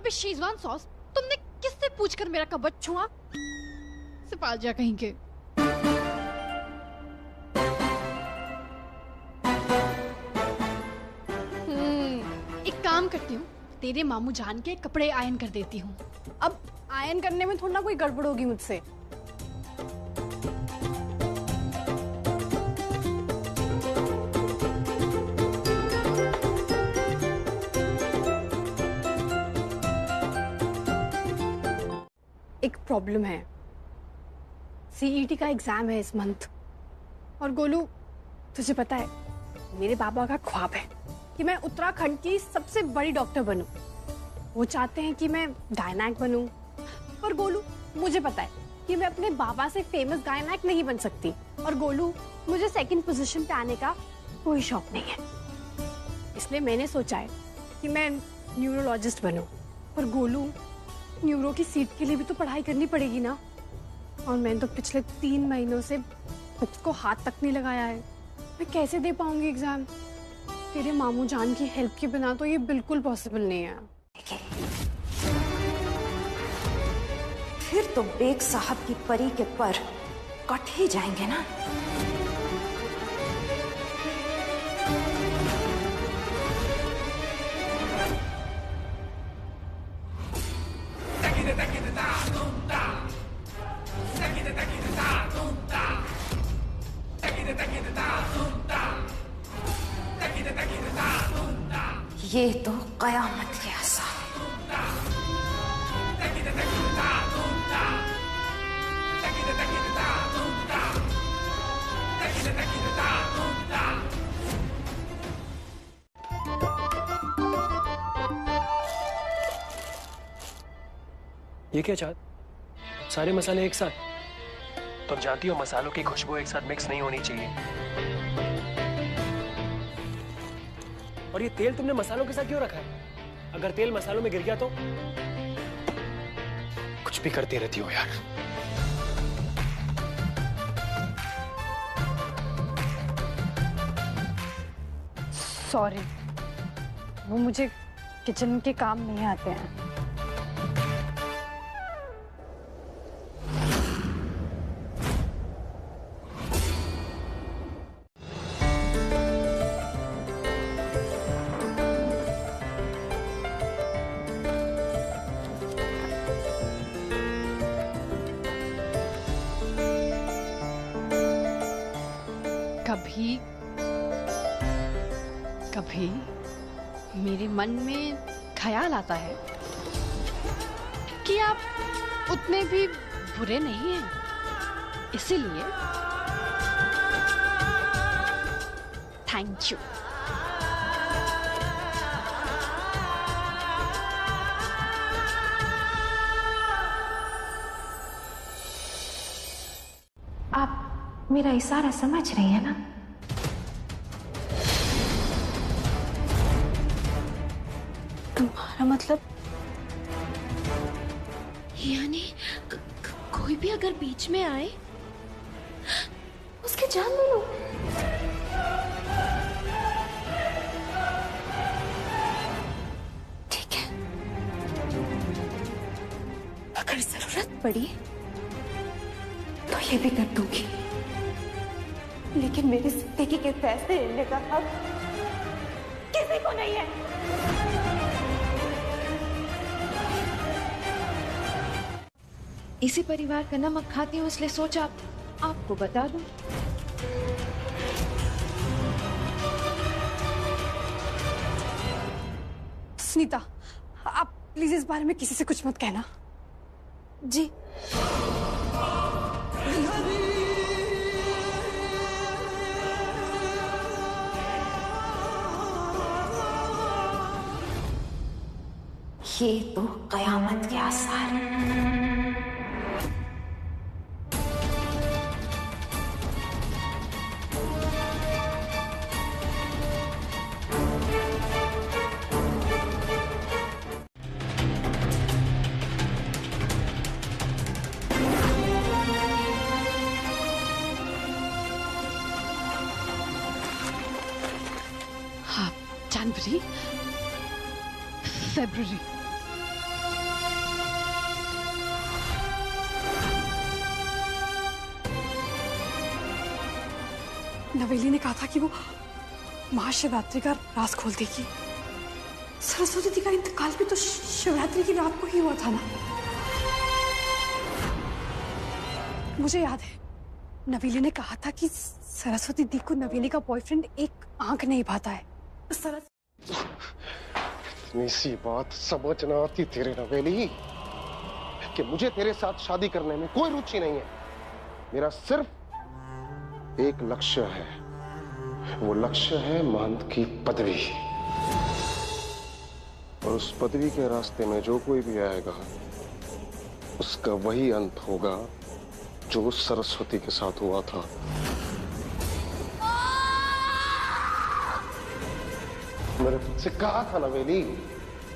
पे Schezwan sauce. तुमने किससे पूछकर मेरा कबट छुआ? सिपालजा कहीं के। एक काम करती हूँ, तेरे मामू जान के कपड़े आयन कर देती हूँ। अब आयन करने में थोड़ा कोई गड़बड़ होगी मुझसे। एक प्रॉब्लम है, सीईटी का एग्जाम है इस मंथ। और गोलू, तुझे पता है मेरे पापा का ख्वाब है कि मैं उत्तराखंड की सबसे बड़ी डॉक्टर बनूं। वो चाहते हैं कि मैं गायनेक बनूं, पर गोलू मुझे पता है कि मैं अपने बाबा से फेमस गायनेक नहीं बन सकती। और गोलू, मुझे सेकंड पोजीशन पे आने का कोई शौक नहीं है, इसलिए मैंने सोचा है कि मैं न्यूरोलॉजिस्ट बनूं। पर गोलू, न्यूरो की सीट के लिए भी तो पढ़ाई करनी पड़ेगी ना, और मैंने तो पिछले 3 महीनों से बुक्स को हाथ तक नहीं लगाया है। मैं कैसे दे पाऊंगी एग्जाम? तेरे मामू जान की हेल्प के बिना तो ये बिल्कुल पॉसिबल नहीं है। फिर तो बेग साहब की परी के पर कट ही जाएंगे ना। ये तो कयामत के आसार। ये क्या चाहत? सारे मसाले एक साथ? तुम जानती हो मसालों की खुशबू एक साथ मिक्स नहीं होनी चाहिए। और ये तेल तुमने मसालों के साथ क्यों रखा है? अगर तेल मसालों में गिर गया तो? कुछ भी करती रहती हो यार। सॉरी, वो मुझे किचन के काम नहीं आते हैं। कभी कभी मेरे मन में ख्याल आता है कि आप उतने भी बुरे नहीं हैं, इसीलिए थैंक यू। आप मेरा इशारा समझ रही है ना? तुम्हारा मतलब? यानी कोई भी अगर बीच में आए उसकी जान ले लो। ठीक है, अगर जरूरत पड़ी तो ये भी कर दूंगी, लेकिन मेरी जिंदगी के फैसले लेने का हक किसी को नहीं है। इसी परिवार का नमक खाती हूँ, इसलिए सोचा आपको बता दूं। सुनीता, आप प्लीज इस बारे में किसी से कुछ मत कहना। जी। ये तो कयामत के आसार हैं। हाँ, जनवरी, फरवरी, नवेली ने कहा था कि वो महाशिवरात्रि का राज खोल देगी। सरस्वती दी का इंतकाल भी तो शिवरात्रि की रात को ही हुआ था ना। मुझे याद है नवेली ने कहा था कि सरस्वती दी को नवेली का बॉयफ्रेंड एक आंख नहीं भाता है। इतनी सी बात समझ ना आती तेरे नवेली कि मुझे तेरे साथ शादी करने में कोई रुचि नहीं है। मेरा सिर्फ एक लक्ष्य है, वो लक्ष्य है महंत की पदवी। और उस पदवी के रास्ते में जो कोई भी आएगा उसका वही अंत होगा जो उस सरस्वती के साथ हुआ था। मैंने तुझसे कहा था नवेली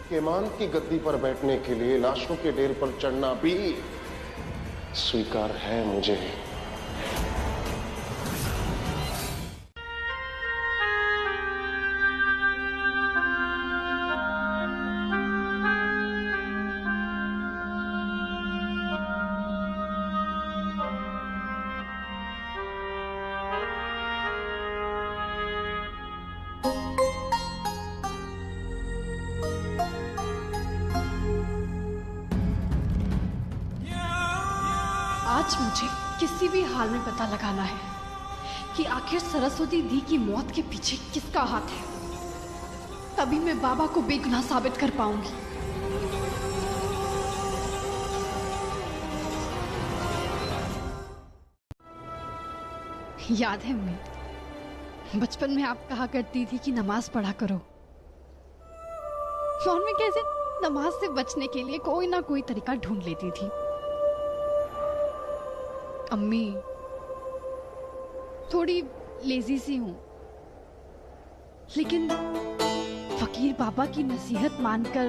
कि महंत की गद्दी पर बैठने के लिए लाशों के ढेर पर चढ़ना भी स्वीकार है मुझे। आज मुझे किसी भी हाल में पता लगाना है कि आखिर सरस्वती दी की मौत के पीछे किसका हाथ है। तभी मैं बाबा को बेगुनाह साबित कर पाऊंगी। याद है अम्मी, बचपन में आप कहा करती थी कि नमाज पढ़ा करो, और मैं कैसे नमाज से बचने के लिए कोई ना कोई तरीका ढूंढ लेती थी। अम्मी, थोड़ी लेजी सी हूं, लेकिन फकीर बाबा की नसीहत मानकर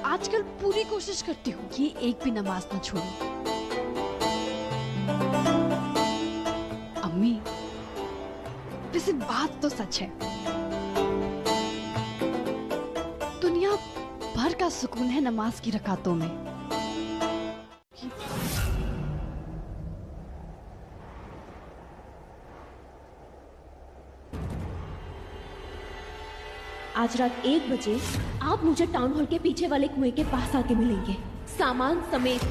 आजकल पूरी कोशिश करती हूँ कि एक भी नमाज ना छोड़ूं। अम्मी, वैसे बात तो सच है, दुनिया भर का सुकून है नमाज की रकातों में। आज रात 1 बजे आप मुझे टाउन हॉल के पीछे वाले कुएं के पास आके मिलेंगे, सामान समेत।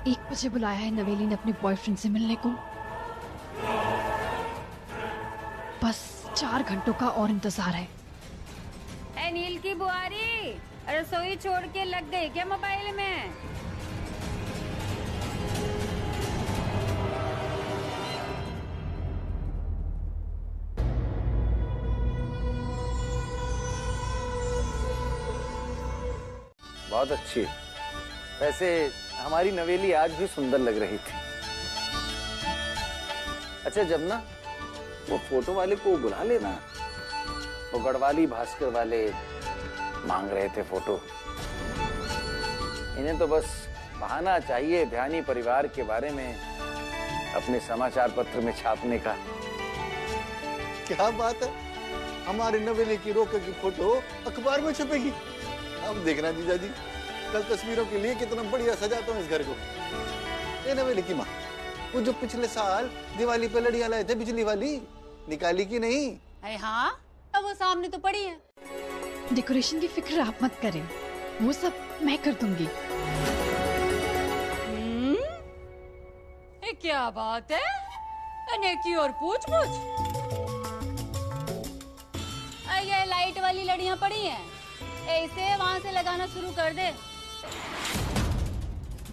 1 बजे बुलाया है नवेली ने अपने बॉयफ्रेंड से मिलने को। बस 4 घंटों का और इंतजार है। ए नील की बुआरी, रसोई छोड़ के लग गई क्या मोबाइल में? बहुत अच्छी। वैसे हमारी नवेली आज भी सुंदर लग रही थी। अच्छा, जब ना वो फोटो वाले को बुला लेना, वो गढ़वाली भास्कर वाले मांग रहे थे फोटो। इन्हें तो बस बहाना चाहिए ध्यानी परिवार के बारे में अपने समाचार पत्र में छापने का। क्या बात है, हमारे नवेली की रोके की फोटो अखबार में छपेगी। अब देखना जीजा जी, कल तस्वीरों के लिए कितना बढ़िया सजाता हूँ इस घर को। ए नवेली की माँ, वो जो पिछले साल दिवाली पे लड़ियां लाए थे बिजली वाली, निकाली की नहीं? अरे हाँ, अब वो सामने तो पड़ी है। डेकोरेशन की फिक्र आप मत करें, वो सब मैं कर दूंगी। ये क्या बात है? नेकी और पूछ ये लाइट वाली लड़ियां पड़ी हैं, ऐसे वहां से लगाना शुरू कर दे।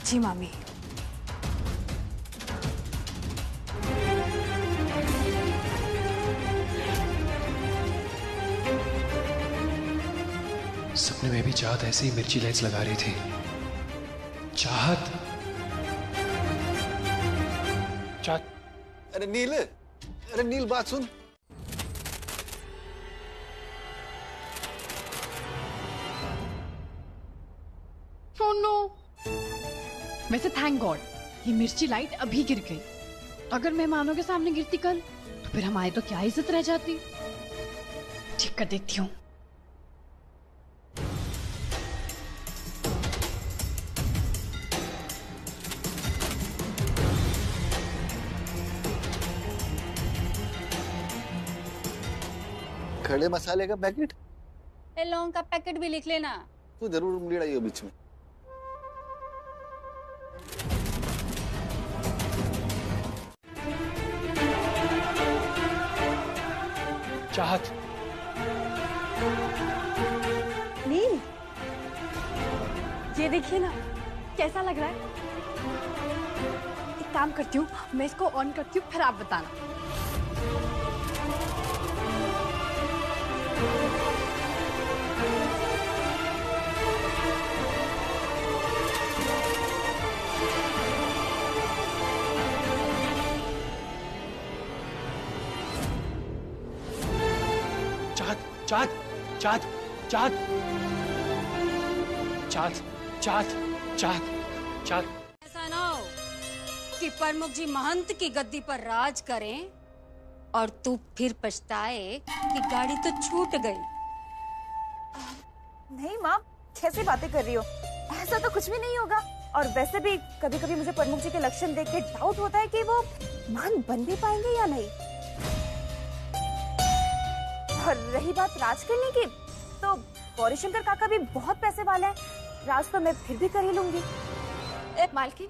जी मामी। सपने में भी चाहत ऐसे ही मिर्ची लाइट्स लगा रही थी। चाहत, अरे नील बात सुन। Oh no! वैसे थैंक गॉड ये मिर्ची लाइट अभी गिर गई। अगर मेहमानों के सामने गिरती कल तो फिर हमारी तो क्या इज्जत रह जाती। ठीक कर देती हूँ। खड़े मसाले का पैकेट? ए लौंग का पैकेट भी लिख लेना। तो जरूर उंगली अड़ाइयो बीच में। चाहत, नील, ये देखिए ना, कैसा लग रहा है? एक काम करती हूँ, मैं इसको ऑन करती हूँ, फिर आप बताना। चाहत, चाहत, चाहत, चाहत, चाहत, चाहत, चाहत। ऐसा ना हो कि प्रमुख जी महंत की गद्दी पर राज करें और तू फिर पछताए कि गाड़ी तो छूट गई। नहीं माँ, कैसी बातें कर रही हो? ऐसा तो कुछ भी नहीं होगा। और वैसे भी कभी कभी मुझे प्रमुख जी के लक्षण देख के डाउट होता है कि वो महंत बन भी पाएंगे या नहीं। और रही बात राज करने की, तो गौरीशंकर काका भी बहुत पैसे वाला है, राज तो मैं फिर भी कर ही लूंगी। मालकिन,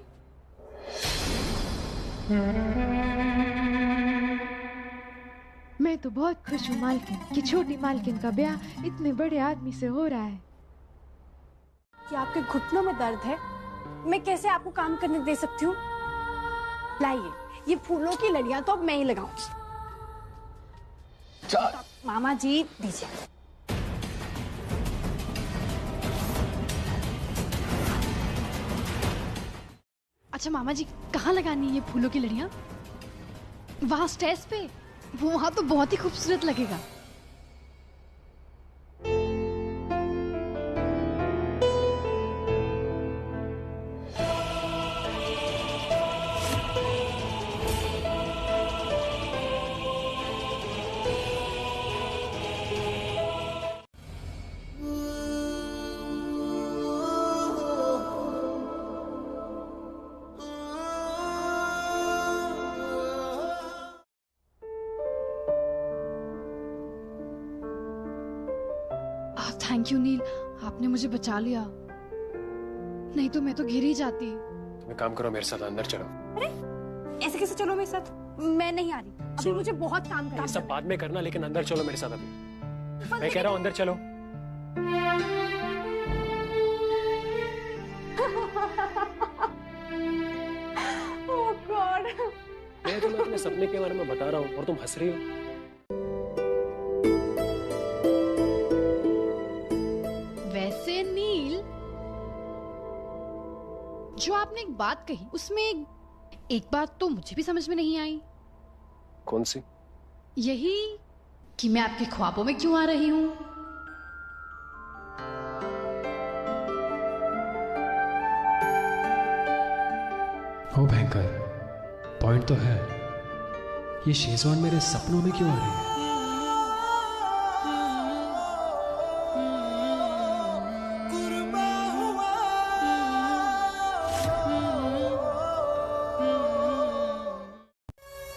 मैं तो बहुत खुश हूँ मालकिन कि छोटी मालकिन का ब्याह इतने बड़े आदमी से हो रहा है। कि आपके घुटनों में दर्द है, मैं कैसे आपको काम करने दे सकती हूँ? लाइए, ये फूलों की लड़ियां तो अब मैं ही लगाऊंगी। मामा जी दीजिए। अच्छा मामा जी, कहाँ लगानी है ये फूलों की लड़ियां? वहाँ स्टेज पे? वो वहाँ तो बहुत ही खूबसूरत लगेगा। थैंक यू नील, आपने मुझे बचा लिया, नहीं तो मैं तो घिर ही जाती। तुम एक काम करो, मेरे साथ अंदर चलो। अरे ऐसे कैसे चलो मेरे साथ? मैं नहीं आ रही, अभी मुझे बहुत काम करना है। ये सब बाद में करना, लेकिन अंदर चलो मेरे साथ अभी। मैं कह रहा हूँ अंदर चलो। ओह गॉड, मैं तुम्हें अपने सपने के बारे में बता रहा हूँ और तुम हंस रही हो। वैसे नील, जो आपने एक बात कही उसमें एक बात तो मुझे भी समझ में नहीं आई। कौन सी? यही कि मैं आपके ख्वाबों में क्यों आ रही हूँ। ओ भयंकर, पॉइंट तो है, ये शेजवान मेरे सपनों में क्यों आ रही है?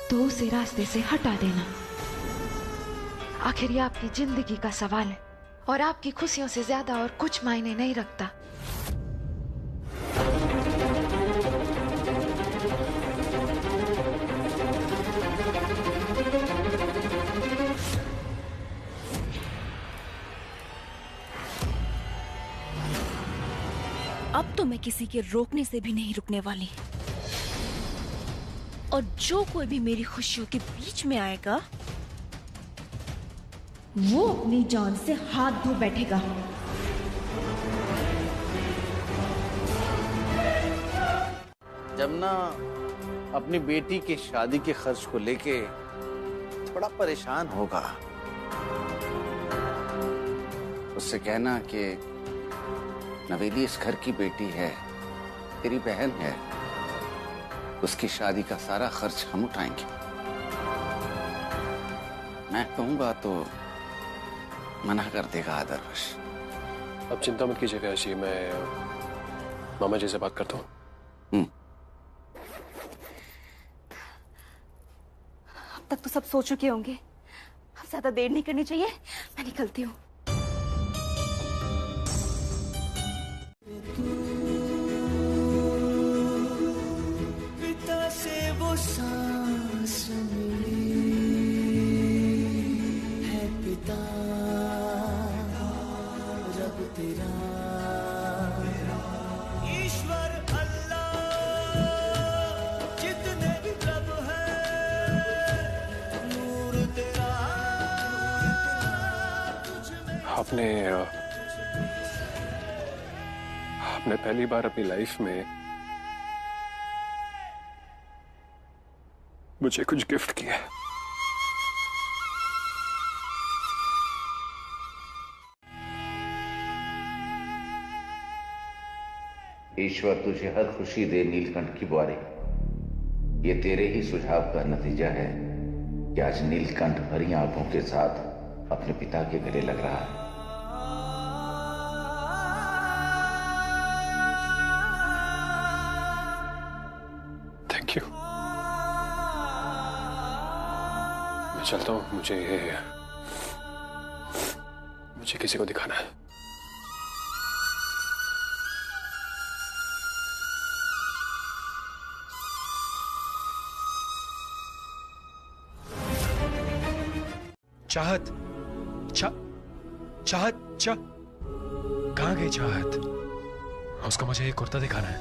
तो उसे रास्ते से हटा देना। आखिर ये आपकी जिंदगी का सवाल है और आपकी खुशियों से ज्यादा और कुछ मायने नहीं रखता। अब तो मैं किसी के रोकने से भी नहीं रुकने वाली। और जो कोई भी मेरी खुशियों के बीच में आएगा, वो अपनी जान से हाथ धो बैठेगा। जब ना अपनी बेटी की शादी के खर्च को लेके थोड़ा परेशान होगा, उससे कहना कि नवेली इस घर की बेटी है, तेरी बहन है, उसकी शादी का सारा खर्च हम उठाएंगे। मैं कहूंगा तो मना कर देगा आदरवश। अब चिंता मत कीजिए व्यासी, मैं मामा जी से बात करता हूँ। अब तक तो सब सो चुके होंगे, अब ज्यादा देर नहीं करनी चाहिए, मैं निकलती हूँ। पिता से वो सांस मिली है, पिता रब तेरा, ईश्वर अल्लाह जितने भी रब है, नूर तेरा तुझ में। आपने पहली बार अपनी लाइफ में मुझे कुछ गिफ्ट किया। ईश्वर तुझे हर खुशी दे नीलकंठ की बुआरी। ये तेरे ही सुझाव का नतीजा है कि आज नीलकंठ भरी आंखों के साथ अपने पिता के गले लग रहा है। Thank you. मैं चलता हूँ, मुझे किसी को दिखाना है। चाहत, चाहत, कहाँ गई चाहत? उसको मुझे एक कुर्ता दिखाना है।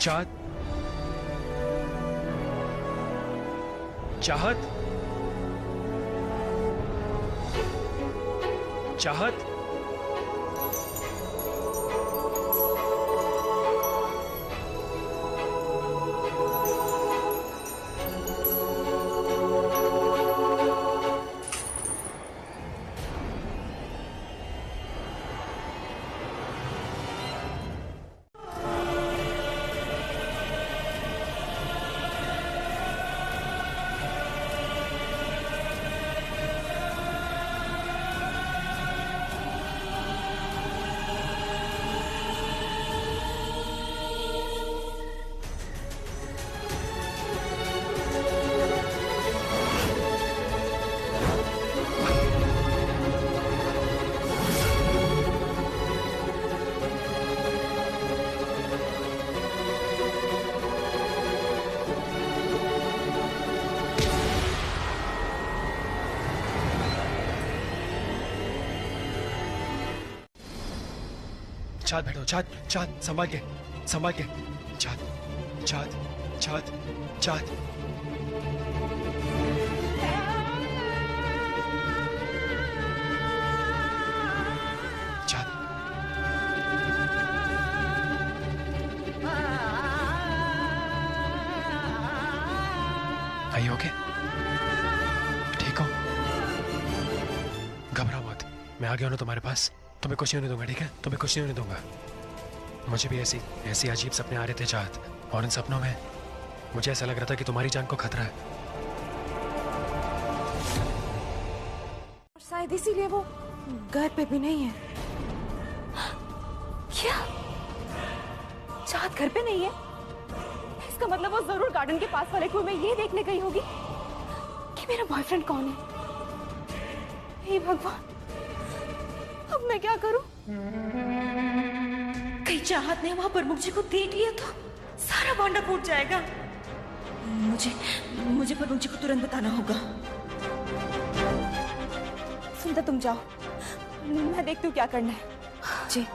चाहत, चाहत, चाहत, चाँद बैठो, चाँद, चाँद, संभाल के, चाँद, चाँद, चाँद, चाँद। चाँद, आई ओके? ठीक हो? घबराओ मत, मैं आ गया हूँ तुम्हारे पास। तुम्हें कुछ नहीं होने दूंगा, ठीक है? तुम्हें कुछ नहीं होने दूंगा। मुझे भी ऐसी अजीब सपने आ रहे थे चाहत, और इन सपनों में मुझे ऐसा लग रहा था कि तुम्हारी जान को खतरा है। शायद इसीलिए वो घर पे भी नहीं है। क्या चाहत घर पे नहीं है? इसका मतलब वो जरूर गार्डन के पास वाले कुएं में ये देखने गई होगी कि मेरा बॉयफ्रेंड कौन है। हे भगवान, अब मैं क्या करूं? कहीं चाहत ने वहां प्रमुख जी को देख लिया तो सारा भांडा फूट जाएगा। मुझे प्रमुख जी को तुरंत बताना होगा। सुनता, तुम जाओ, मैं देखती हूँ क्या करना है। जी।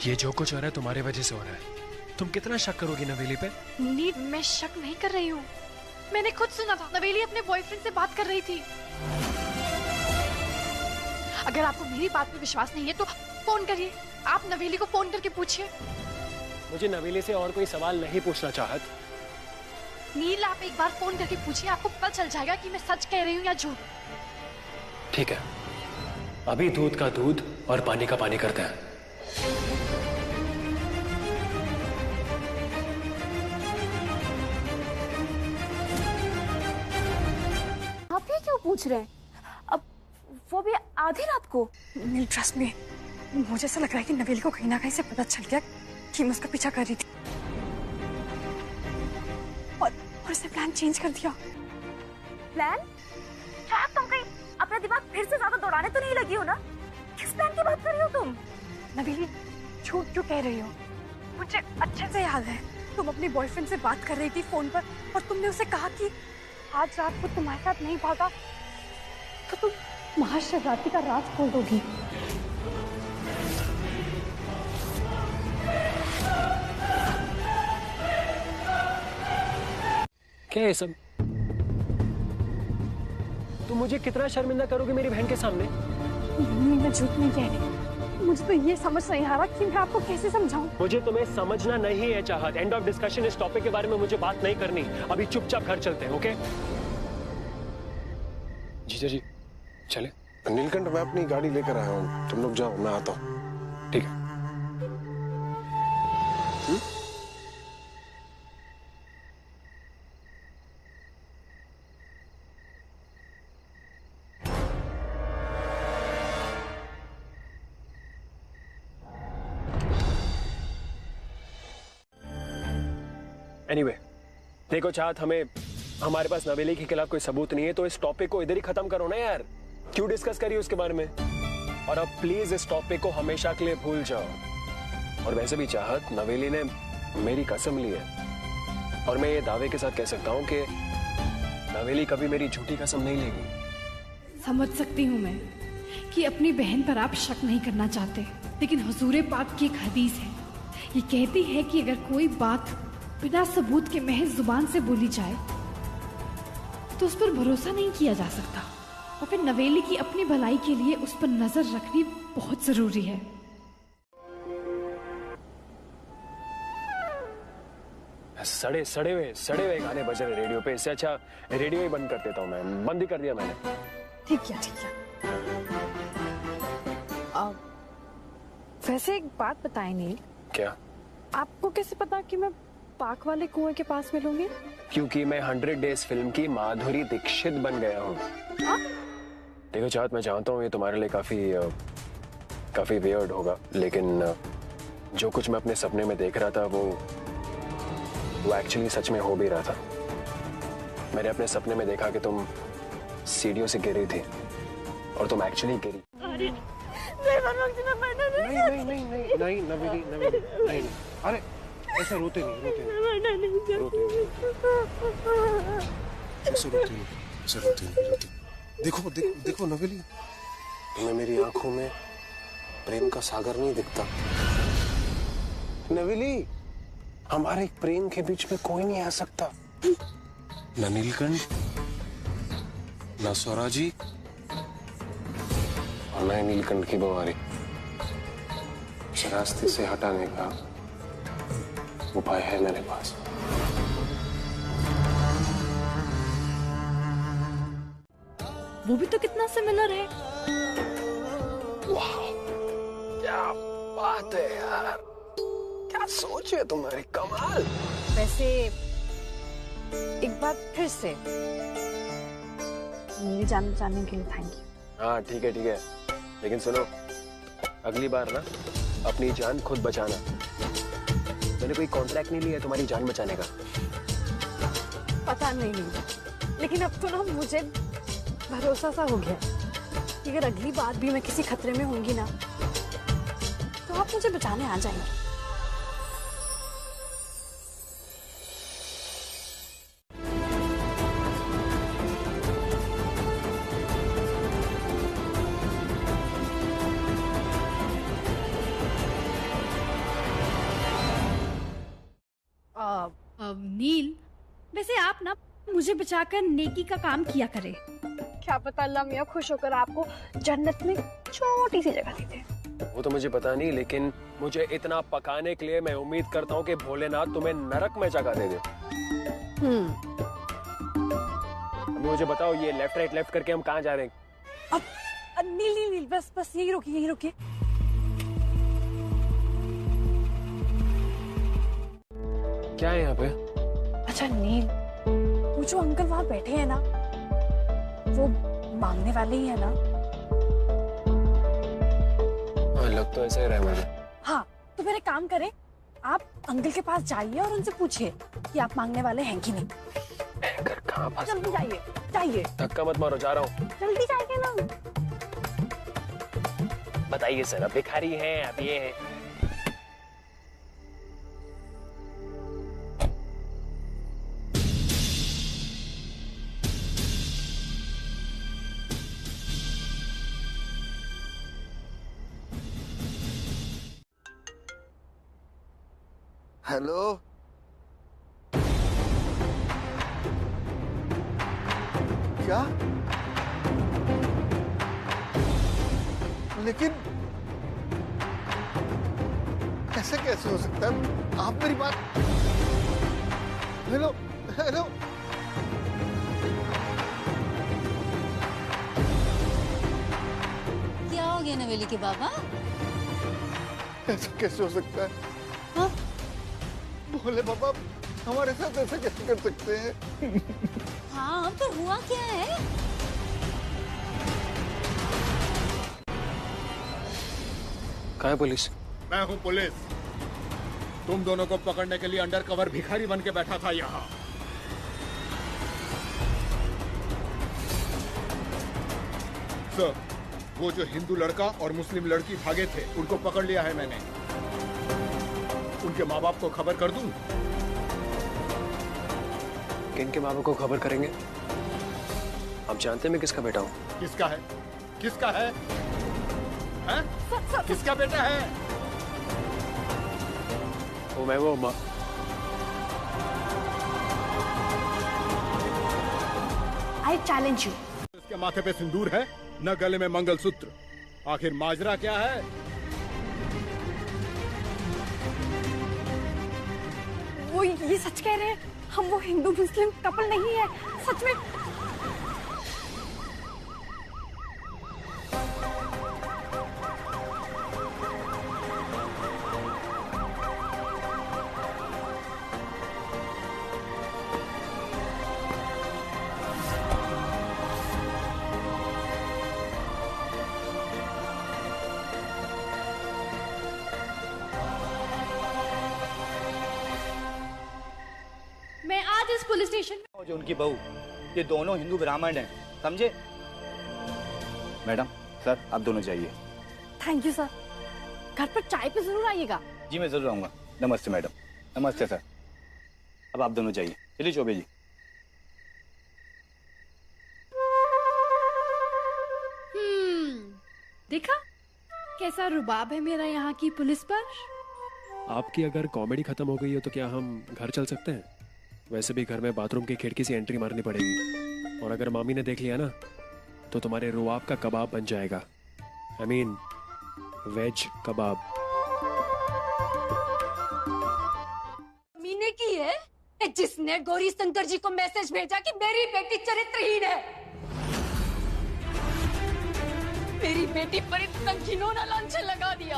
ये जो कुछ हो रहा है तुम्हारे वजह से हो रहा है। तुम कितना शक करोगी नवेली पे? नील, मैं शक नहीं कर रही हूँ। मैंने खुद सुना था, नवेली अपने बॉयफ्रेंड से बात कर रही थी। अगर आपको मेरी बात पे विश्वास नहीं है तो फोन करिए। आप नवेली को फोन करके पूछिए। मुझे नवेली से और कोई सवाल नहीं पूछना चाहत। नील, आप एक बार फोन करके पूछिए, आपको पता चल जाएगा कि मैं सच कह रही हूँ या झूठ। ठीक है, अभी दूध का दूध और पानी का पानी करते हैं। आप ये पूछ रहे हैं, अब वो भी आधी रात को। नील ट्रस्ट में, मुझे ऐसा लग रहा है कि नवेली को कहीं ना कहीं से पता चल गया कि मैं उसका पीछा कर रही थी और उसने प्लान चेंज कर दिया। प्लान? शायद तुम कहीं अपना दिमाग फिर से ज्यादा दौड़ाने तो नहीं लगी हो ना? किस प्लान की बात कर रही हो तुम? नवेली झूठ क्यों कह रही हो? मुझे अच्छे से याद है तुम अपने बॉयफ्रेंड से बात कर रही थी फोन पर और तुमने उसे कहा कि आज रात को तुम्हारे साथ नहीं भागा तो तुम महाशिवरात्रि का राज खोल दोगी। क्या है सब? तुम मुझे कितना शर्मिंदा करोगे मेरी बहन के सामने? मैं झूठ नहीं कह रही, मुझे तो ये समझ नहीं आ रहा कि मैं आपको कैसे समझाऊं। मुझे तुम्हें समझना नहीं है चाहत। End of discussion. इस टॉपिक के बारे में मुझे बात नहीं करनी। अभी चुपचाप घर चलते हैं, ओके? जीजा जी चले। नीलकंठ मैं अपनी गाड़ी लेकर आया हूँ, तुम लोग जाओ, मैं आता हूँ। ठीक है। एनीवे, देखो चाहत, हमारे पास नवेली के खिलाफ कोई सबूत नहीं है, तो इस टॉपिक को इधर ही खत्म करो ना यार। क्यों डिस्कस करिए उसके बारे में? और अब प्लीज इस टॉपिक को हमेशा के लिए भूल जाओ। और वैसे भी चाहत, नवेली ने मेरी कसम ली है और मैं ये दावे के साथ कह सकता हूँ कि नवेली कभी मेरी झूठी कसम नहीं लेगी। समझ सकती हूँ मैं कि अपनी बहन पर आप शक नहीं करना चाहते, लेकिन हुजूर पाक की एक हदीस है, ये कहती है कि अगर कोई बात बिना सबूत के महज जुबान से बोली जाए तो उस पर भरोसा नहीं किया जा सकता। और फिर नवेली की अपनी भलाई के लिए उस पर नजर रखनी बहुत जरूरी है। सड़े हुए गाने बज रहे रेडियो पे। इससे अच्छा रेडियो ही बंद कर देता हूँ मैं। बंद ही कर दिया मैंने। ठीक है। वैसे एक बात बताएं नील। क्या? आपको कैसे पता कि मैं पाक वाले कुएं के पास मिलूंगी? क्योंकि मैं 100 डेज फिल्म की माधुरी दीक्षित बन गया हूँ। देखो चाहत, मैं जानता हूँ ये तुम्हारे लिए काफी वियर्ड होगा, लेकिन जो कुछ मैं अपने सपने में देख रहा था वो एक्चुअली सच में हो भी रहा था। मैंने अपने सपने में देखा कि तुम सीढ़ियों से गिरी थी और तुम एक्चुअली गिरी। नहीं नवेली, नहीं। अरे ऐसा रोते नहीं। देखो नवेली, तुम्हें मेरी आंखों में प्रेम का सागर नहीं दिखता। नवेली, हमारे प्रेम के बीच में कोई नहीं आ सकता। न नीलकंठ, न स्वराजी और न नीलकंठ की बीमारी। इस रास्ते से हटाने का उपाय है मेरे पास। वो भी तो कितना सिमिलर है। वाह, क्या बात है यार, क्या सोच है तुम्हारी, कमाल। वैसे एक बात फिर से, मेरी जान बचाने के लिए थैंक यू। हाँ ठीक है, लेकिन सुनो, अगली बार ना अपनी जान खुद बचाना। मैंने कोई कॉन्ट्रैक्ट नहीं लिया तुम्हारी जान बचाने का। पता नहीं, लेकिन अब तो ना मुझे भरोसा सा हो गया कि अगर अगली बार भी मैं किसी खतरे में होंगी ना तो आप मुझे बचाने आ जाएंगे। नील, वैसे आप ना मुझे बचाकर नेकी का काम किया करे। क्या पता अल्लाह मियां खुश होकर आपको जन्नत में छोटी सी जगह देते। वो तो मुझे पता नहीं, लेकिन मुझे इतना पकाने के लिए मैं उम्मीद करता हूँ कि भोलेनाथ तुम्हें नरक में जगह दे दे। अभी मुझे बताओ, ये लेफ्ट राइट करके हम कहाँ जा रहे हैं? अब नील, बस यही रोकिए। क्या है यहाँ पे? अच्छा नील, वो जो अंकल वहाँ बैठे हैं ना, वो मांगने वाले ही है ना? हाँ, लग तो ऐसे ही रहा है मुझे। हाँ, तो फिर एक काम करें, आप अंकल के पास जाइए और उनसे पूछिए कि आप मांगने वाले हैं कि नहीं। एंकर कहाँ फंस? जल्दी जाइए, जाइए। धक्का मत मारो, जा रहा हूँ। जल्दी जाइए ना। बताइए सर, अब भिखारी हैं, अब ये है। हेलो, क्या? लेकिन ऐसा कैसे हो सकता है? आप मेरी बात, हेलो हेलो, क्या हो गया नवेली के बाबा? ऐसा कैसे हो सकता है? हाँ? भोले बाबा हमारे साथ ऐसा कैसे कर सकते हैं? हाँ, तो हुआ क्या है? कहाँ है पुलिस? मैं हूँ पुलिस। तुम दोनों को पकड़ने के लिए अंडरकवर भिखारी बन के बैठा था यहाँ। सर, वो जो हिंदू लड़का और मुस्लिम लड़की भागे थे, उनको पकड़ लिया है मैंने। उनके माँ बाप को खबर कर दूं? किनके माँ बाप को खबर करेंगे? आप जानते हैं मैं किसका बेटा हूँ? किसका है? किसका है? हैं? किसका बेटा है? वो माँ। I challenge you. इसके माथे पे सिंदूर है, न गले में मंगलसूत्र। आखिर माजरा क्या है? वो ये सच कह रहे हैं, हम वो हिंदू मुस्लिम कपल नहीं है, सच में। मैं आज इस पुलिस स्टेशन जो उनकी बहू, ये दोनों हिंदू ब्राह्मण हैं, समझे? मैडम, सर, आप दोनों जाइए। Thank you sir. घर पर चाय पे जरूर आइएगा। जी मैं जरूर आऊंगा। नमस्ते मैडम। नमस्ते सर। अब आप दोनों जाइए। चलिए चौबे जी। देखा कैसा रुबाब है मेरा यहाँ की पुलिस पर। आपकी अगर कॉमेडी खत्म हो गई है तो क्या हम घर चल सकते हैं? वैसे भी घर में बाथरूम की खिड़की से एंट्री मारनी पड़ेगी, और अगर मामी ने देख लिया ना तो तुम्हारे रुआब का कबाब बन जाएगा। आई मीन वेज कबाब। मीने की है जिसने गौरी शंकर जी को मैसेज भेजा कि मेरी बेटी चरित्रहीन है। मेरी बेटी पर इतना घिनौना लांछन लगा दिया।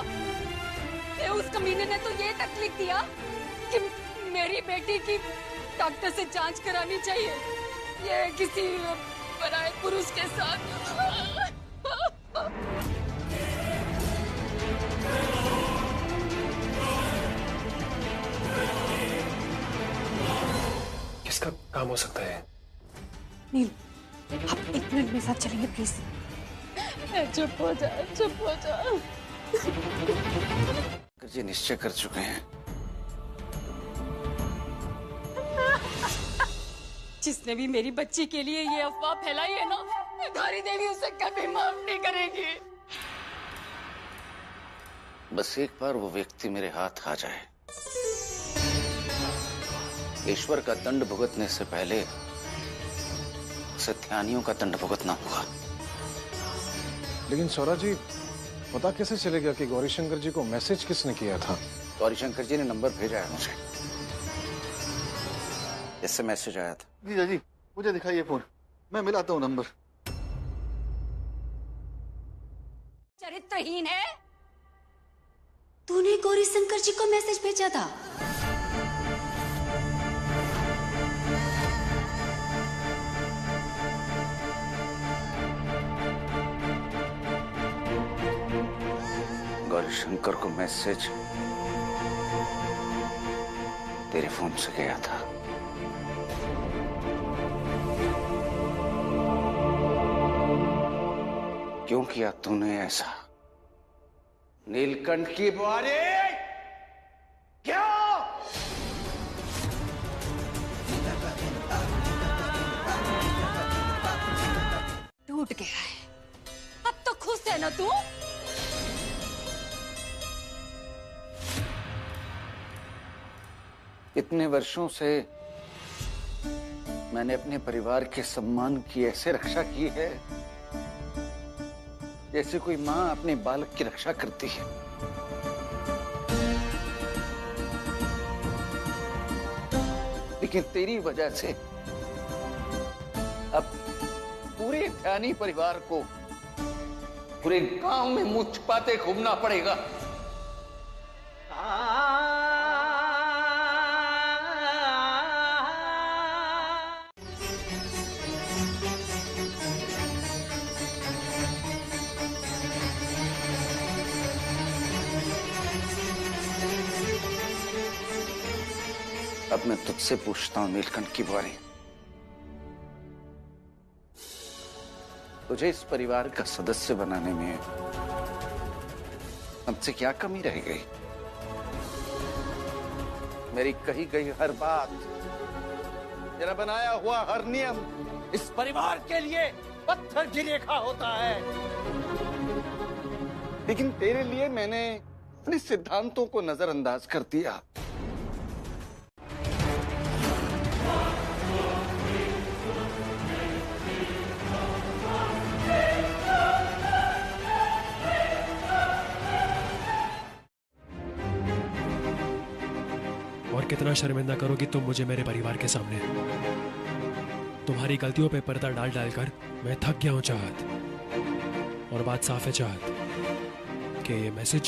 उस कमीने ने तो ये तक लिख दिया कि मेरी बेटी की डॉक्टर से जांच करानी चाहिए, ये किसी पराये पुरुष के साथ। किसका काम हो सकता है? नील, आप 1 मिनट मेरे साथ चलेंगे प्लीज? चुप हो जा, चुप हो जा। जी निश्चय कर चुके हैं। जिसने भी मेरी बच्ची के लिए ये अफवाह फैलाई है ना, धारी देवी उसे कभी माफ नहीं करेगी। बस एक बार वो व्यक्ति मेरे हाथ आ जाए, ईश्वर का दंड भुगतने से पहले उसे ध्यानियों का दंड भुगतना होगा। लेकिन सौरा जी, पता कैसे चलेगा कि गौरी शंकर जी को मैसेज किसने किया था? गौरी शंकर जी ने नंबर भेजा है मुझे, इससे मैसेज आया था। जीजा जी, मुझे दिखाइए फोन, मैं मिलाता हूँ नंबर। चरित्रहीन है। तूने गौरी शंकर जी को मैसेज भेजा था? शंकर को मैसेज तेरे फोन से गया था। क्यों किया तूने ऐसा? नीलकंठ की बुआरी क्यों? टूट गया है, अब तो खुश है ना तू? इतने वर्षों से मैंने अपने परिवार के सम्मान की ऐसे रक्षा की है जैसे कोई मां अपने बालक की रक्षा करती है। लेकिन तेरी वजह से अब पूरे ध्यानी परिवार को पूरे गांव में मुंह छिपाते घूमना पड़ेगा। अब मैं तुझसे पूछता हूं नीलकंठ की बुआरी, तुझे इस परिवार का सदस्य बनाने में हमसे क्या कमी रह गई? मेरी कही गई हर बात, मेरा बनाया हुआ हर नियम इस परिवार के लिए पत्थर की रेखा होता है। लेकिन तेरे लिए मैंने अपने सिद्धांतों को नजरअंदाज कर दिया। और कितना शर्मिंदा करोगी तुम मुझे मेरे परिवार के सामने? तुम्हारी गलतियों पे पर्दा डाल डालकर मैं थक गया हूं चाहत। और बात साफ है चाहत कि ये मैसेज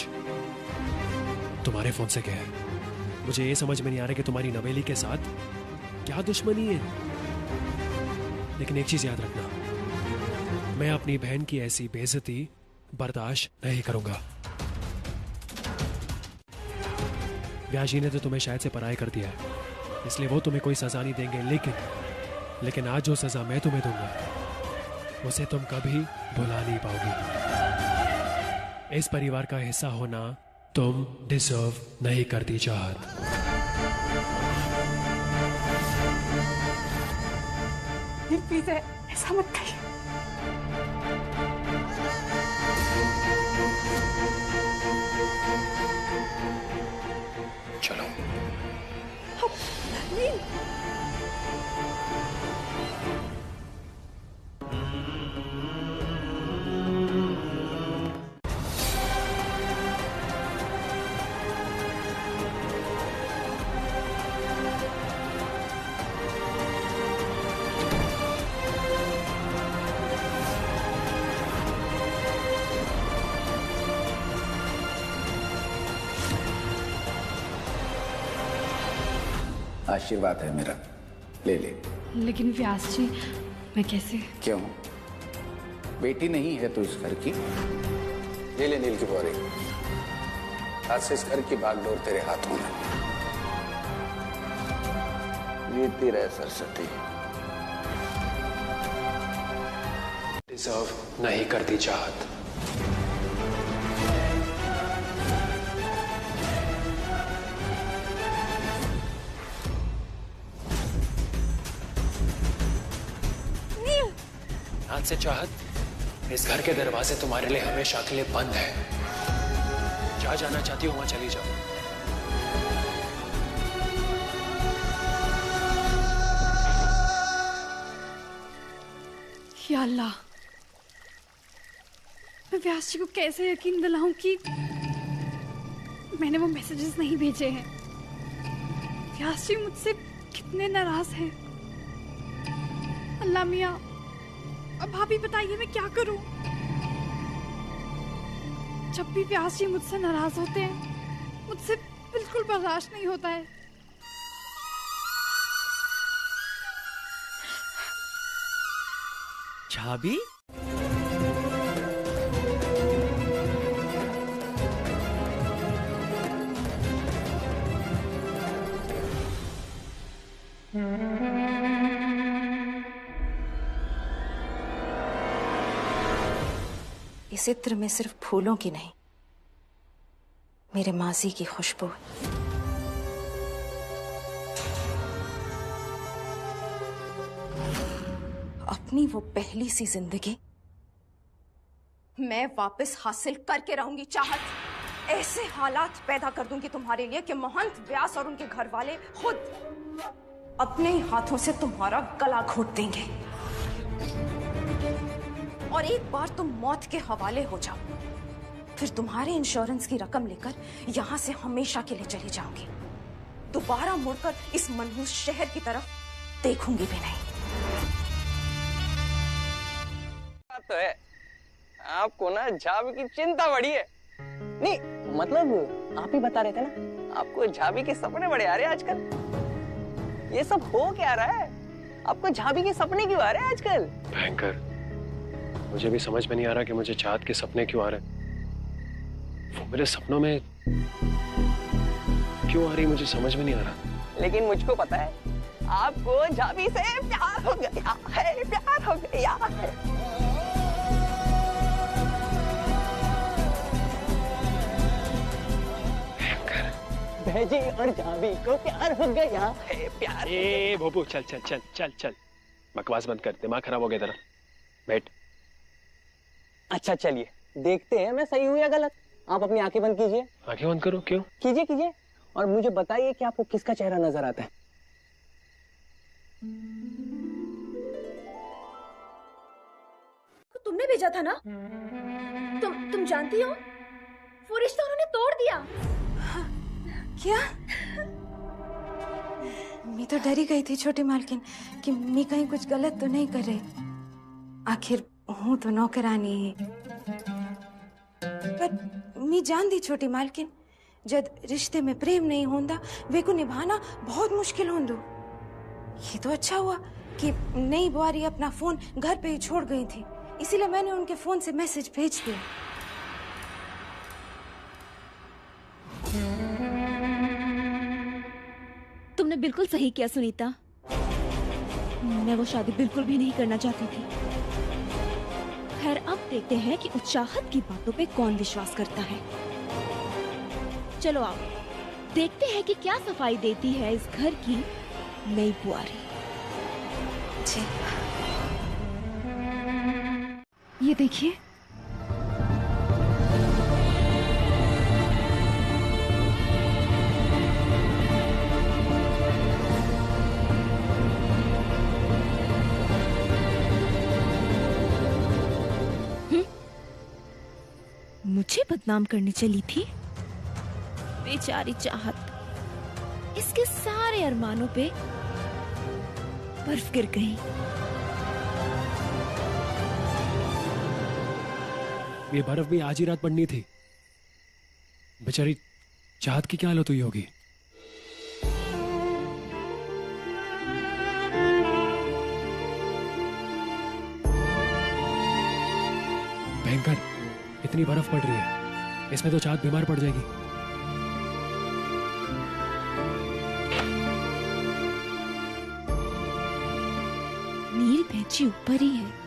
तुम्हारे फोन से गया है। मुझे ये समझ में नहीं आ रहा कि तुम्हारी नवेली के साथ क्या दुश्मनी है। लेकिन एक चीज याद रखना, मैं अपनी बहन की ऐसी बेइज्जती बर्दाश्त नहीं करूंगा। व्यास जी ने तो तुम्हें शायद से पराया कर दिया है, इसलिए वो तुम्हें कोई सजा नहीं देंगे। लेकिन आज जो सजा मैं तुम्हें दूंगा उसे तुम कभी भुला नहीं पाओगी। इस परिवार का हिस्सा होना तुम डिजर्व नहीं करती चाहत। प्लीज ऐसा मत कहिए। चलो आशीर्वाद है मेरा, ले ले। लेकिन व्यास जी, मैं कैसे? क्यों, बेटी नहीं है तो इस घर की? ले ले नील की बुआरी, आज से इस घर की बागडोर तेरे हाथों में। जीती रहे सरस्वती। डिजर्व नहीं करती चाहत। आज से चाहत इस घर के दरवाजे तुम्हारे लिए हमेशा के लिए बंद है। जहां जाना चाहती हो वहां चली जाओ। या अल्लाह, मैं व्यास जी को कैसे यकीन दिलाऊं कि मैंने वो मैसेजेस नहीं भेजे हैं। व्यास जी मुझसे कितने नाराज हैं। अल्लाह मियाँ, अब आप ही बताइए मैं क्या करूं? जब भी व्यास जी मुझसे नाराज होते हैं मुझसे बिल्कुल बर्दाश्त नहीं होता है। चाबी? इस इत्र में सिर्फ फूलों की नहीं, मेरे माजी की खुशबू है। अपनी वो पहली सी जिंदगी मैं वापस हासिल करके रहूंगी। चाहत ऐसे हालात पैदा कर दूंगी तुम्हारे लिए कि महंत व्यास और उनके घर वाले खुद अपने ही हाथों से तुम्हारा गला घोट देंगे। और एक बार तुम मौत के हवाले हो जाओ, फिर तुम्हारे इंश्योरेंस की रकम लेकर यहां से हमेशा के लिए चली जाऊंगी। दोबारा मुड़कर इस मनहूस शहर की तरफ देखूंगी भी नहीं। तो है आपको ना झाबी की चिंता बड़ी है। नहीं मतलब आप ही बता रहे थे ना, आपको झाबी के सपने बड़े आ रहे हैं आजकल। ये सब हो क्या रहा है? आपको झाबी के सपने क्यों आ रहे हैं आजकल? भयंकर, मुझे भी समझ में नहीं आ रहा कि मुझे चाहत के सपने क्यों आ रहे हैं। वो मेरे सपनों में क्यों आ रही मुझे समझ में नहीं आ रहा। लेकिन मुझको पता है आपको झाबी से प्यार हो गया है, प्यार हो गया है। भेजी और झाबी को प्यार हो गया है, प्यार। ए भोपू, चल चल चल चल चल, बकवास बंद कर, दिमाग खराब हो गया तेरा। बैठ। अच्छा चलिए देखते हैं मैं सही हूँ या गलत। आप अपनी आंखें बंद कीजिए। आंखें बंद करो? क्यों? कीजिए कीजिए और मुझे बताइए कि आपको किसका चेहरा नजर आता है। तुमने भेजा था ना? तुम जानती हो वो रिश्ता उन्होंने तोड़ दिया। क्या? मैं तो डरी गई थी छोटी मालकिन कि मैं कहीं कुछ गलत तो नहीं कर रही। आखिर हूँ तो नौकरानी है। पर मैं जान दी छोटी मालकिन, जब रिश्ते में प्रेम नहीं होंदा वे को निभाना बहुत मुश्किल होंदो। ये तो अच्छा हुआ कि नई बुआरी अपना फोन घर पे ही छोड़ गई थी, इसीलिए मैंने उनके फोन से मैसेज भेज दिया। तुमने बिल्कुल सही किया सुनीता। मैं वो शादी बिल्कुल भी नहीं करना चाहती थी। खैर अब देखते हैं कि उस चाहत की बातों पे कौन विश्वास करता है। चलो आओ देखते हैं कि क्या सफाई देती है इस घर की नई बुआरी। ये देखिए, मुझे बदनाम करने चली थी बेचारी चाहत। इसके सारे अरमानों पे बर्फ गिर गई। ये बर्फ भी आज ही रात पड़नी थी। बेचारी चाहत की क्या हालत हुई होगी। भयंकर, इतनी बर्फ पड़ रही है, इसमें तो चाहत बीमार पड़ जाएगी। नील भैंची ऊपर ही है।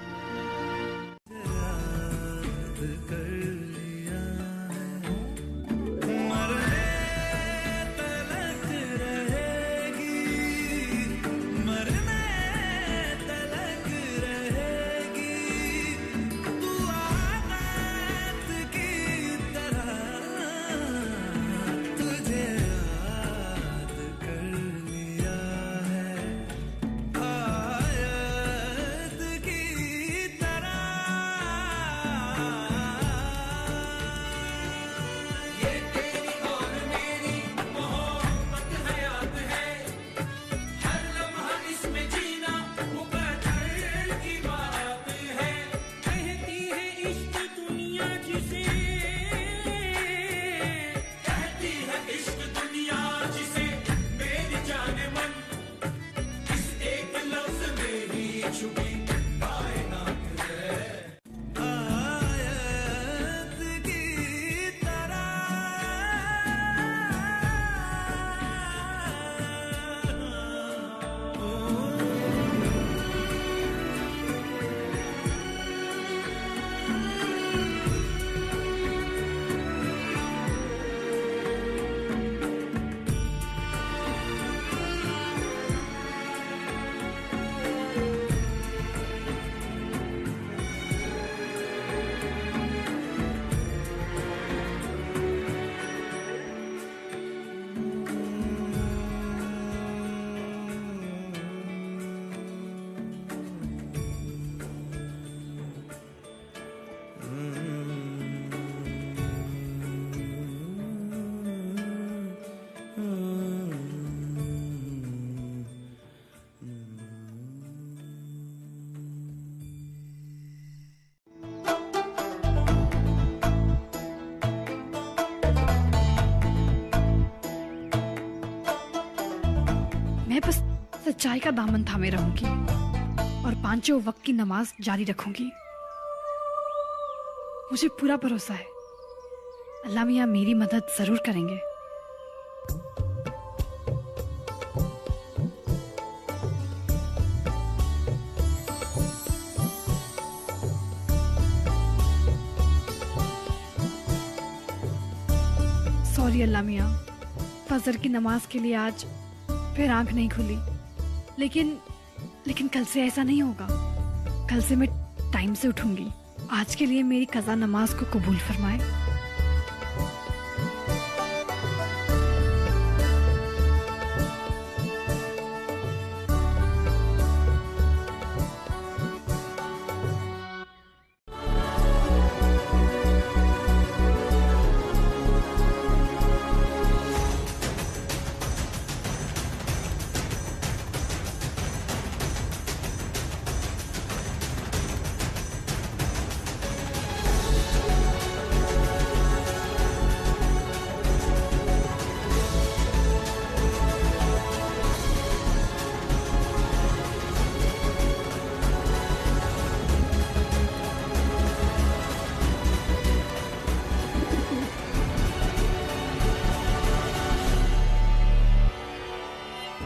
मैं बस सच्चाई का दामन थामे रहूंगी और पांचों वक्त की नमाज जारी रखूंगी। मुझे पूरा भरोसा है अल्लाह मियाँ मेरी मदद जरूर करेंगे। सॉरी अल्लाह मियाँ, फजर की नमाज के लिए आज फिर आंख नहीं खुली, लेकिन कल से ऐसा नहीं होगा। कल से मैं टाइम से उठूंगी। आज के लिए मेरी कज़ा नमाज को कबूल फरमाए।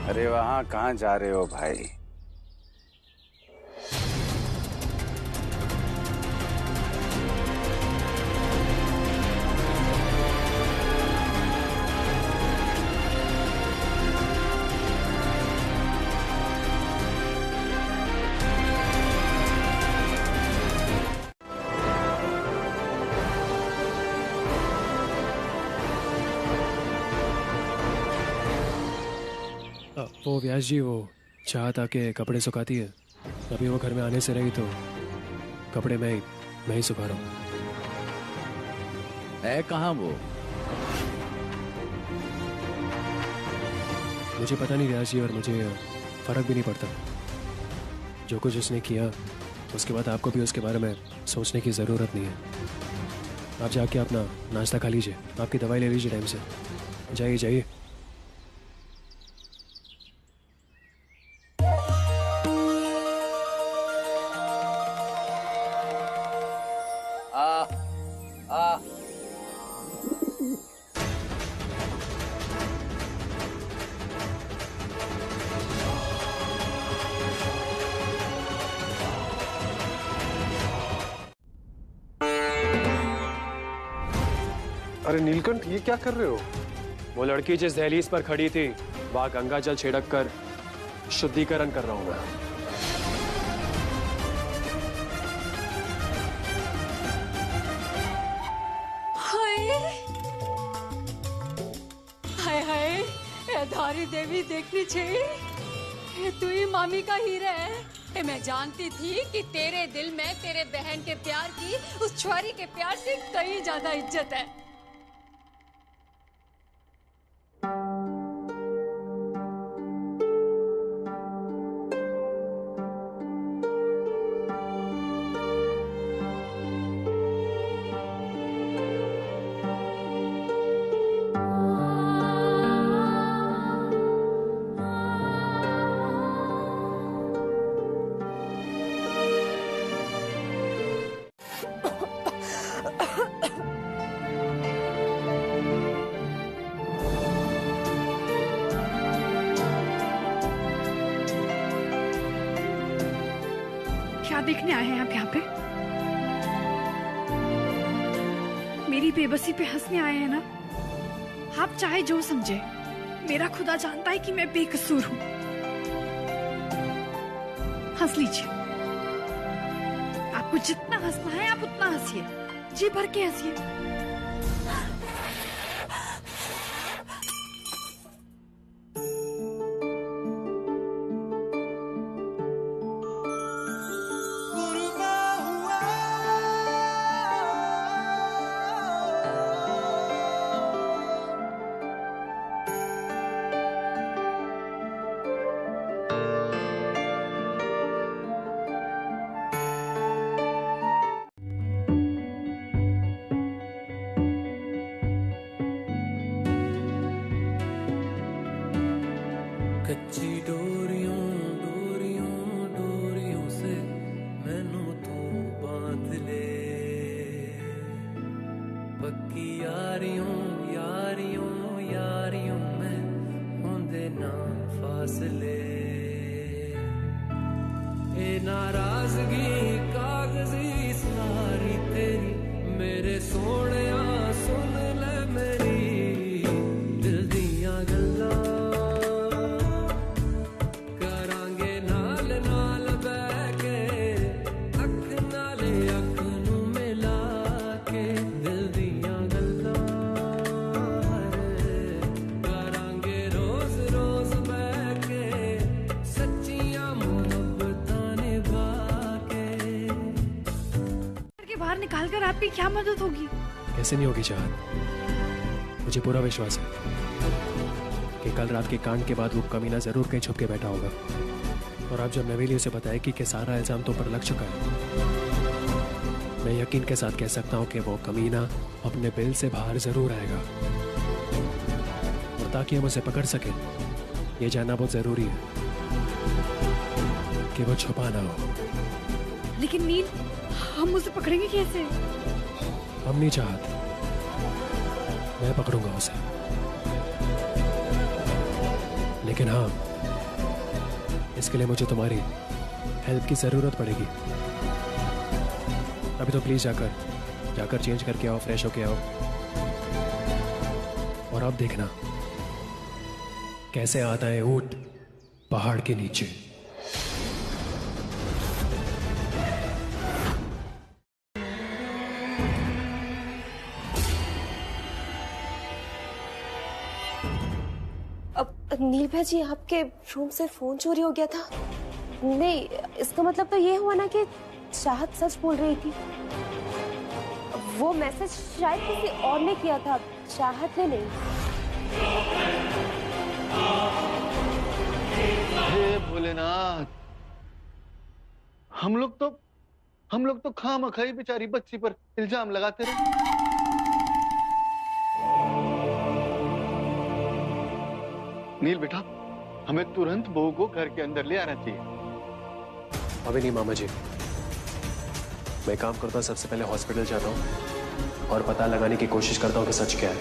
अरे वहां कहाँ जा रहे हो भाई? वो व्यास जी, वो चाहत आके कपड़े सुखाती है। अभी वो घर में आने से रही तो कपड़े मैं ही सुखा रहा हूँ। है कहाँ वो? मुझे पता नहीं व्यास जी, और मुझे फर्क भी नहीं पड़ता। जो कुछ उसने किया उसके बाद आपको भी उसके बारे में सोचने की ज़रूरत नहीं है। आप जाके अपना नाश्ता खा लीजिए, आपकी दवाई ले लीजिए टाइम से। जाइए जाइए। अरे नीलकंठ, ये क्या कर रहे हो? वो लड़की जिस दहलीज पर खड़ी थी वहां गंगा जल छिड़क कर शुद्धिकरण कर रहा हूं मैं। हाय हाय, ये धारी देवी देखनी चाहिए। ये तू ही मामी का हीरा है। मैं जानती थी कि तेरे दिल में तेरे बहन के प्यार की उस छुआरी के प्यार से कहीं ज्यादा इज्जत है। क्या देखने आए हैं आप यहाँ पे? मेरी बेबसी पे हंसने आए हैं ना? आप चाहे जो समझे, मेरा खुदा जानता है कि मैं बेकसूर हूँ। हंस लीजिए। आपको जितना हंसना है आप उतना हंसिए, जी भर के हंसिए। कच्ची डोरियों डोरियों डोरियों से मैनू तू बांध ले, पक्की यारियों यारियों यारियों में होंदे ना फासले, ए नाराजगी कागजी सारी तेरी मेरे सोने सुन ले मेरी दिल दिया गल्ला, करांगे नाल नाल बैके अख नाले अख नू मिला के दिल दिया गल्ला, करांगे रोज रोज बैके सच्चियां मोहब्बतां निभा के। के बाहर निकाल कर आपकी क्या मदद होगी? कैसे नहीं होगी चाहत, मुझे पूरा विश्वास है कि कल रात के कांड के बाद वो कमीना जरूर कहीं छुप के बैठा होगा, और अब जब नवेली उसे बताएगी कि सारा इल्जाम तुम पर लग चुका है, मैं यकीन के साथ कह सकता हूँ कि वो कमीना अपने बिल से बाहर जरूर आएगा, और ताकि हम उसे पकड़ सके ये जानना बहुत जरूरी है कि वो छुपा ना हो। लेकिन नील, हम उसे पकड़ेंगे कैसे? हम नहीं चाहते, मैं पकड़ूंगा उसे, लेकिन हाँ इसके लिए मुझे तुम्हारी हेल्प की जरूरत पड़ेगी। अभी तो प्लीज जाकर चेंज करके आओ, फ्रेश होके आओ, और अब देखना कैसे आता है ऊंट पहाड़ के नीचे। नील भाजी, आपके रूम से फोन चोरी हो गया था? नहीं, इसका मतलब तो ये हुआ ना कि चाहत सच बोल रही थी। वो मैसेज शायद किसी और ने किया था, चाहत ने नहीं। हे भोलेनाथ, हम लोग तो खामखाई बेचारी बच्ची पर इल्जाम लगाते रहे। नील बेटा, हमें तुरंत बहू को घर के अंदर ले आना चाहिए। अभी नहीं मामा जी, मैं काम करता हूँ, सबसे पहले हॉस्पिटल जाता हूँ और पता लगाने की कोशिश करता हूँ कि सच क्या है।